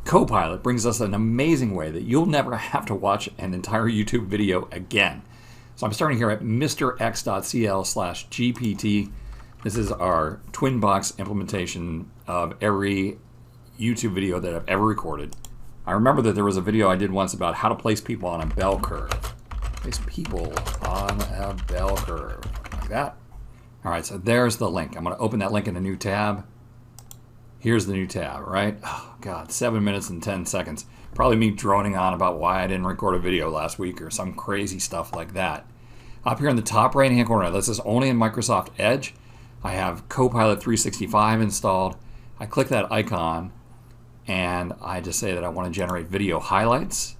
Copilot brings us an amazing way that you'll never have to watch an entire YouTube video again. So I'm starting here at MrExcel.com/GPT. This is our Twinbox implementation of every YouTube video that I've ever recorded. I remember that there was a video I did once about how to place people on a bell curve. Place people on a bell curve, like that. All right, so there's the link. I'm going to open that link in a new tab. Here's the new tab, right? Oh, God, 7 minutes and 10 seconds. Probably me droning on about why I didn't record a video last week or some crazy stuff like that. Up here in the top right-hand corner, this is only in Microsoft Edge. I have Copilot 365 installed. I click that icon, and I just say that I want to generate video highlights.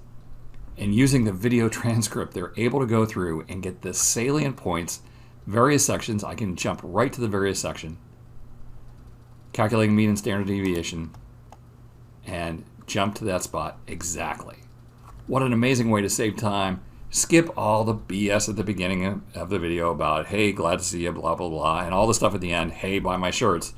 And using the video transcript, they're able to go through and get the salient points, various sections. I can jump right to the various section, calculating mean and standard deviation, and jump to that spot exactly. What an amazing way to save time. Skip all the BS at the beginning of the video about, hey, glad to see you, blah, blah, blah, and all the stuff at the end, hey, buy my shirts.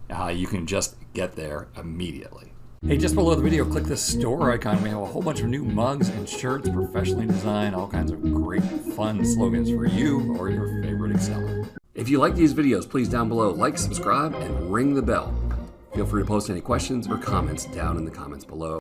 You can just get there immediately. Hey, just below the video, click the store icon. We have a whole bunch of new mugs and shirts, professionally designed, all kinds of great, fun slogans for you or your favorite Exceller. If you like these videos, please down below like, subscribe, and ring the bell. Feel free to post any questions or comments down in the comments below.